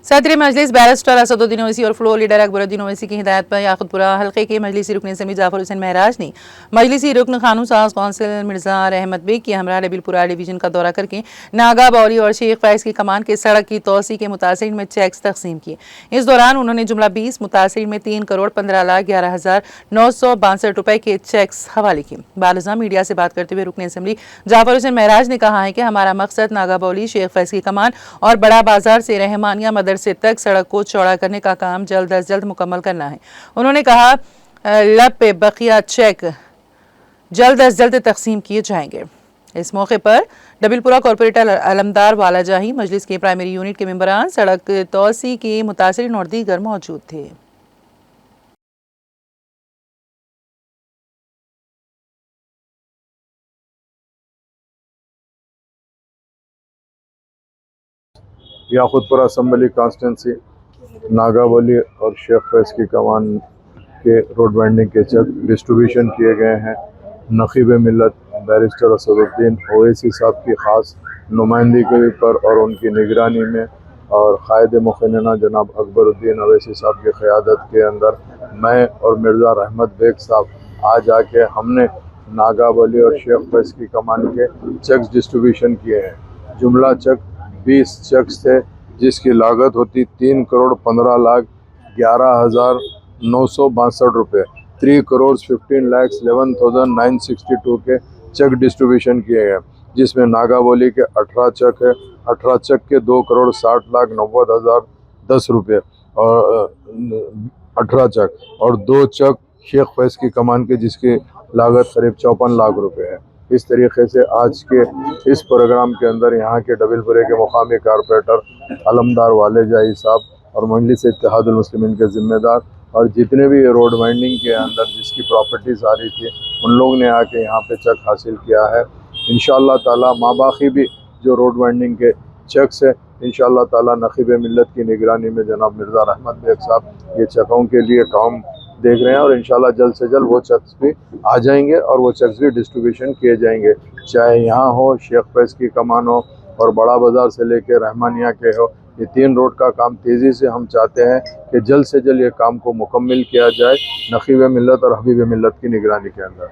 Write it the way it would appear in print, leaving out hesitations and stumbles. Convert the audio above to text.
सदर मजलिस बैरिस्टर असदुद्दीन ओवैसी और floor leader Akbaruddin Owaisi की हिदायत पर याकुतपुरा हल्के के मजलिसी रुकन असेंबली जाफर हुसैन महराज ने मजलिसी रुकन खानून साज कौंसिल मिर्जा रहमत बेग की हमरा डबिलपुरा डिवीजन का दौरा करके नागा बौली और शेख फैज की कमान के सड़क की तोसी के मुतासिरीन में चेक्स तकसीम किए। इस दौरान उन्होंने जुमला 20 मुतासिरीन में 3,15,11,962 रुपए के चेक्स हवाले किए। बालजा मीडिया से बात करते हुए रुकन असेंबली जाफर हुसैन महराज ने कहा है कि हमारा मकसद नागा बौली शेख फैज की कमान और बड़ा बाजार से रहमानिया मदरसे तक सड़क को चौड़ा करने का काम जल्द अज जल्द मुकम्मल करना है। उन्होंने कहा लब पे बकिया चेक जल्द अज जल्द तकसीम किए जाएंगे। इस मौके पर डबिलपुरा कॉर्पोरेटर अलमदार वालाजाही, मजलिस के प्राइमरी यूनिट के मेंबरान, सड़क तोसी के मुतासिरीन और दीगर मौजूद थे। याकुतपुरा असम्बली कॉन्स्टिट्यूंसी नागावली और शेख फैज की कमान के रोड वाइंडिंग के चेक डिस्ट्रीब्यूशन किए गए हैं। नकीब मिल्लत बैरिस्टर असदुद्दीन ओवैसी साहब की ख़ास नुमाइंदगी पर और उनकी निगरानी में और क़ायद मुखन्ना जनाब अकबरुद्दीन ओवैसी साहब की क़यादत के अंदर मैं और मिर्ज़ा रहमत बेग साहब आज आके हमने नागावली और शेख फैज की कमान के चेक्स डिस्ट्रीब्यूशन किए हैं। जुमला चेक 20 चेक्स थे जिसकी लागत होती 3,15,11,962 रुपये। 3,15,11,962 के चेक डिस्ट्रीब्यूशन किए गए, जिसमें नागावली के 18 चेक है। 18 चेक के 2,60,90,10 रुपये और 18 चेक और 2 चेक शेख फैज की कमान के जिसकी लागत करीब 54 लाख रुपये है। इस तरीके से आज के इस प्रोग्राम के अंदर यहाँ के डबिलपुरे के मुकामी कारपोरेटर अलमदार वालेजाही साहब और मजलिस इत्तेहादुल मुस्लिमीन के ज़िम्मेदार और जितने भी रोड वाइंडिंग के अंदर जिसकी प्रॉपर्टीज़ आ रही थी उन लोग ने आके यहाँ पे चेक हासिल किया है। इंशाअल्लाह ताला माबाकी भी जो रोड वाइंडिंग के चेक्स है इंशाअल्लाह ताला नकीब मिल्लत की निगरानी में जनाब मिर्ज़ा रहमत बेग साहब ये चेकों के लिए काम देख रहे हैं और इंशाल्लाह जल्द से जल्द वो चेक्स भी आ जाएंगे और वो चेक्स भी डिस्ट्रीब्यूशन किए जाएंगे, चाहे यहाँ हो, शेख फैज की कमान हो और बड़ा बाज़ार से लेकर रहमानिया के हो। ये 3 रोड का काम तेज़ी से हम चाहते हैं कि जल्द से जल्द ये काम को मुकम्मल किया जाए नकीब मिल्लत और हबीब मिल्लत की निगरानी के अंदर।